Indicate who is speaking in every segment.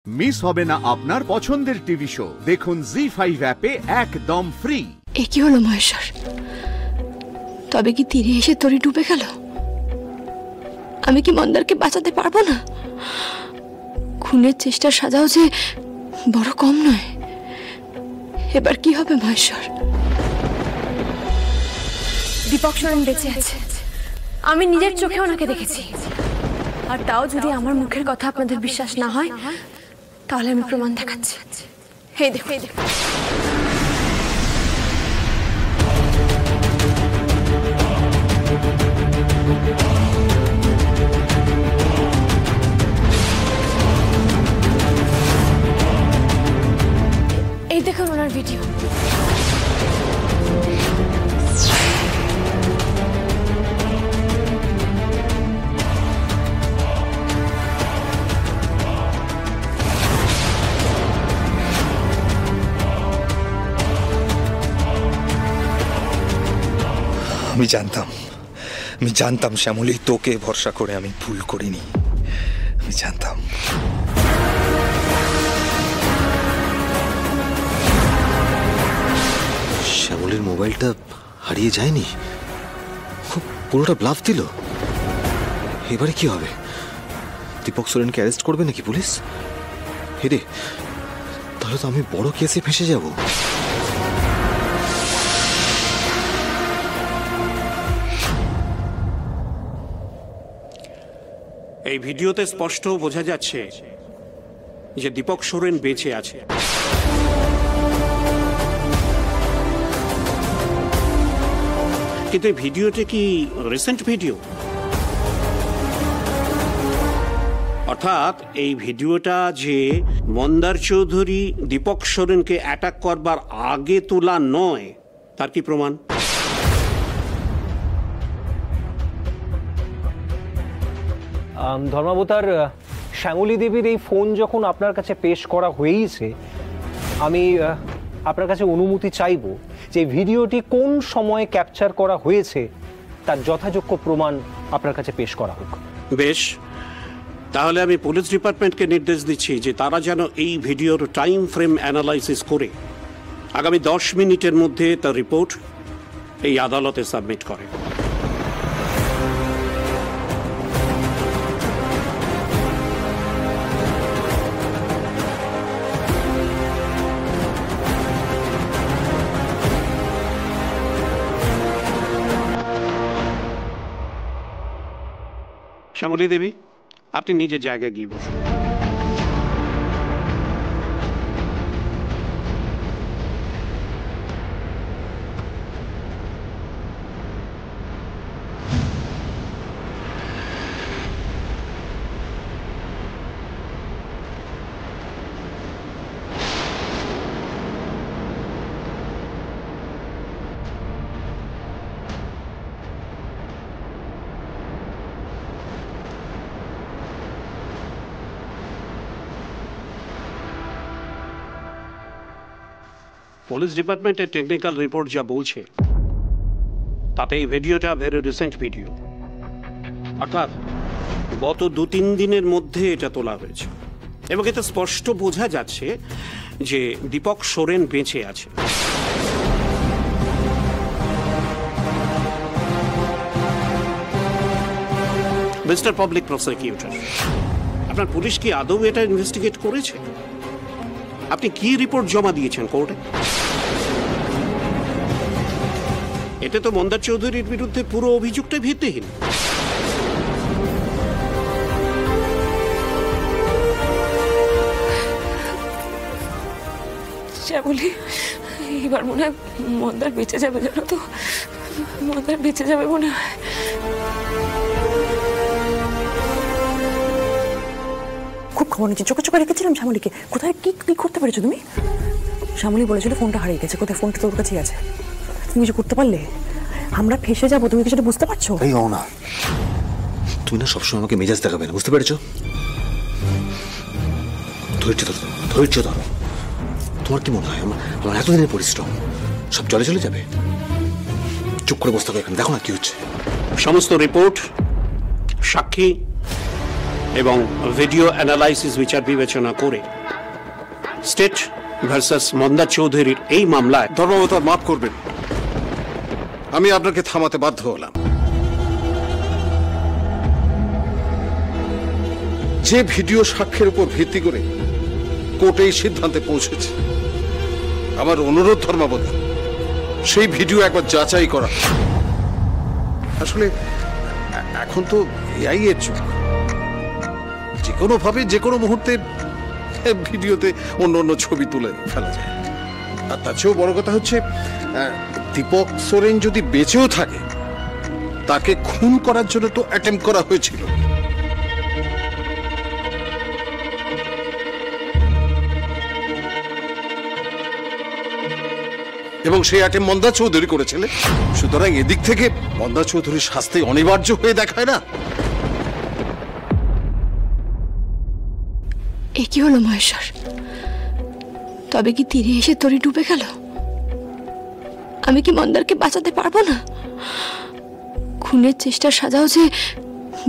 Speaker 1: Miss হবে না আপনার পছন্দের টিভি শো। দেখুন জি5 অ্যাপে একদম ফ্রি।
Speaker 2: এ কি হলো মহেশ্বর? তবে কি তীরে এসে তরি ডুবে গেল? আমি কি মন্দারকে বাঁচাতে পারবো না? খুনের চেষ্টার সাজাও যে বড় কম নয়। এবার কি হবে মহেশ্বর?
Speaker 3: দীপক সরেন বেঁচে আছে, আমি নিজের চোখে ওনাকে দেখেছি। আর তাও যদি আমার মুখের কথা আপনাদের বিশ্বাস না হয়, তাহলে আমি প্রমাণ দেখাচ্ছি। এই দেখো, এই দেখো। এই দেখুন ওনার ভিডিও।
Speaker 4: আমি জানতাম শ্যামলী, তোকে ভরসা করে আমি ভুল করিনি। আমি জানতাম।
Speaker 5: শ্যামলীর মোবাইলটা হারিয়ে যায়নি, খুব পুরোটা ব্লাফ দিল। এবারে কি হবে? দীপক সোরেনকে অ্যারেস্ট করবে নাকি পুলিশ? হেরে, তাহলে তো আমি বড় কেসে ফেঁসে যাব।
Speaker 6: এই ভিডিওতে স্পষ্ট বোঝা যাচ্ছে যে দীপক সোরেন বেঁচে আছে। কিন্তু এই ভিডিওটা কি রিসেন্ট ভিডিও? অর্থাৎ এই ভিডিওটা যে মন্দার চৌধুরী দীপক সোরেনকে অ্যাটাক করবার আগে তোলা নয়, তার কি প্রমাণ?
Speaker 7: ধর্মাবতার, শ্যামলী দেবীর এই ফোন যখন আপনার কাছে পেশ করা হয়েছে, আমি আপনার কাছে অনুমতি চাইব যে ভিডিওটি কোন সময়ে ক্যাপচার করা হয়েছে তার যথাযোগ্য প্রমাণ আপনার কাছে পেশ করা হোক।
Speaker 6: বেশ, তাহলে আমি পুলিশ ডিপার্টমেন্টকে নির্দেশ দিচ্ছি যে তারা যেন এই ভিডিওর টাইম ফ্রেম অ্যানালাইসিস করে আগামী 10 মিনিটের মধ্যে তার রিপোর্ট এই আদালতে সাবমিট করে। শ্যামলী দেবী, আপনি নিজের জায়গায় গিয়ে বসুন। পুলিশ ডিপার্টমেন্টের টেকনিক্যাল রিপোর্ট যা বলছে তাতে এই ভিডিওটা ভেরি রিসেন্ট ভিডিও, অর্থাৎ গত 2-3 দিনের মধ্যে এটা তোলা হয়েছে এবং এতে স্পষ্ট বোঝা যাচ্ছে যে দীপক সোরেন বেঁচে আছে। মিস্টার পাবলিক প্রসিকিউটর, আপনার পুলিশ কি আদৌ এটা ইনভেস্টিগেট করেছে? আপনি কি রিপোর্ট জমা দিয়েছেন কোর্টে? এতে তো মন্দার চৌধুরীর বিরুদ্ধে পুরো অভিযোগটা ভিত্তিহীন।
Speaker 2: শ্যামলী, এবার মনে হয় মন্দার বেঁচে যাবে, জানো তো? মন্দার বেঁচে যাবে মনে হয়।
Speaker 8: খুব খবর নিচ্ছি, চোখে চোখে রেখেছিলাম শ্যামলীকে। কোথায় কি করতে পেরেছো তুমি? শ্যামলী বলেছিল ফোনটা হারিয়ে গেছে, কোথায়? ফোনটা তোর কাছেই আছে। তুমি কিছু করতে পারলে? আমরা ফেসে যাবো, তুমি কি সেটা বুঝতে পারছো?
Speaker 5: এই না, তুমি না সবসময় আমাকে মেজাজ দেখাবে না, বুঝতে পেরেছো? ধৈর্য ধরো। তোমার কি মনে হয় আমার এতদিনের পরিশ্রম সব জলে চলে যাবে? চুপ করে বসতে হবে এখানে, দেখো না কি হচ্ছে।
Speaker 6: সমস্ত রিপোর্ট, সাক্ষী এবং ভিডিও অ্যানালাইসিস বিচার বিবেচনা করে স্টেট ভার্সাস মন্দার চৌধুরীর এই মামলায়
Speaker 9: ধর্মাবতার মাফ করবেন, আমি আপনাকে থামাতে বাধ্য হলাম। যে ভিডিও সাক্ষ্যের উপর ভিত্তি করে কোর্টে এই সিদ্ধান্তে পৌঁছেছে, আমার অনুরোধ ধর্মাবতার সেই ভিডিও একবার যাচাই করা। আসলে এখন তো এআই এর যুগ, যে কোনো ভাবে যে কোনো মুহূর্তে ভিডিওতে অন্য অন্য ছবি তুলে ফেলা যায়। আর তার চেয়েও বড় কথা হচ্ছে, দীপক সোরেন যদি বেঁচেও থাকে, তাকে খুন করার জন্য তো অ্যাটেম্প করা হয়েছিল। এবং সেই অ্যাটেম্প মন্দা চৌধুরী করেছিলেন। সুতরাং এদিক থেকে মন্দা চৌধুরীর শাস্তি অনিবার্য হয়ে দেখায় না?
Speaker 2: এ কি হলো মহেশ্বর? তবে কি তীরে এসে তরি ডুবে গেল? আমি কি মন্দারকে বাঁচাতে পারবো না? খুনের চেষ্টার সাজাও যে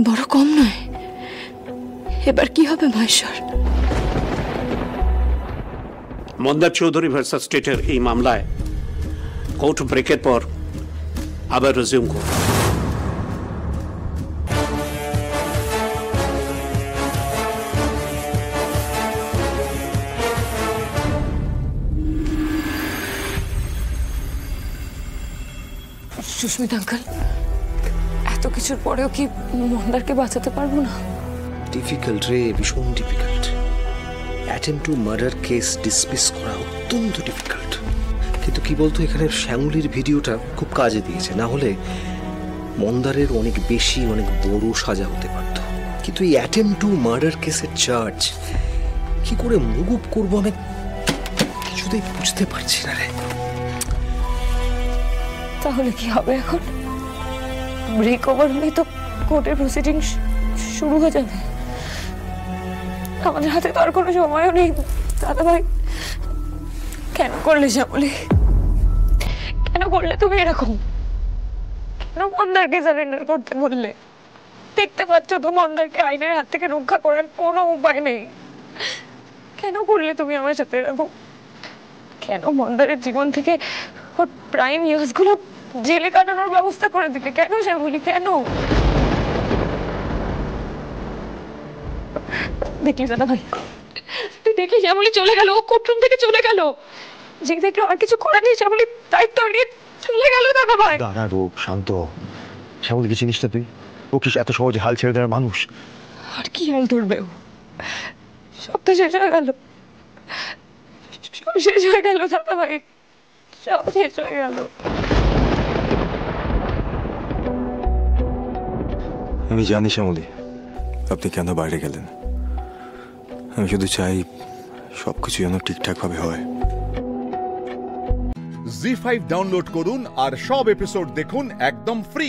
Speaker 2: বড় কম নয়। এবার কি হবে মহেশ্বর?
Speaker 6: মন্দার চৌধুরী ভার্সাস স্টেটের এই মামলায় কোর্ট ব্রেকের পর আবার রিজিউম করব।
Speaker 3: সুস্মিতা আঙ্কেল, এত কিছুর পরেও কি মন্দারকে বাঁচাতে পারবো না?
Speaker 5: ডিফিকাল্ট রে, ভীষণ difficult. Attempt to murder case dismiss করা অত্যন্ত ডিফিকাল্ট। কিন্তু কি বলতো, এখানে শ্যামলীর ভিডিওটা খুব কাজে দিয়েছে। না হলে মন্দারের অনেক বেশি, অনেক বড় সাজা হতে পারত। কিন্তু এই অ্যাটেম্প টু মার্ডার কেসের চার্জ কি করে মুভ করবো আমি কিছুতেই বুঝতে পারছি না রে।
Speaker 3: তাহলে কি হবে এখন? ব্রেক ওভার হলেই তো কোর্টের প্রসিডিং শুরু হয়ে যাবে। আমাদের হাতে তো আর কোনো সময়ও নেই। দাদা ভাই, কেন করলে শ্যামলী? কেন করলে তুমি এরকম? কেন মন্দারকে সারেন্ডার করতে বললে? দেখতে পাচ্ছ তো মন্দারকে আইনের হাত থেকে রক্ষা করার কোনো উপায় নেই। কেন করলে তুমি আমার সাথে এরকম? কেন মন্দারের জীবন থেকে ওর প্রাইম ইয়ার্স গুলো জেলে কাটানোর ব্যবস্থা করে দিলে? কেন শ্যামলী, কেন? দেখলি দাদা ভাই, তুই দেখলি শ্যামলী চলে গেল, ও কোর্টরুম থেকে চলে গেল। যে দেখলো আর কিছু করার নেই, শ্যামলী দায়িত্ব নিয়ে চলে গেল। দাদা ভাই
Speaker 10: দাঁড়া, রূপ শান্ত। শ্যামলী কি চিনিস না তুই? ও কি এত সহজে হাল ছেড়ে দেওয়ার মানুষ?
Speaker 3: আর কি হাল ধরবে ও? সব তো শেষ হয়ে গেল, সব শেষ হয়ে গেল দাদা ভাই, সব শেষ হয়ে গেল।
Speaker 10: আমি জানি শ্যামলী আপনি কেন বাইরে গেলেন। আমি শুধু চাই সবকিছু যেন ঠিকঠাক ভাবে হয়।
Speaker 1: জি5 ডাউনলোড করুন আর সব এপিসোড দেখুন একদম ফ্রি।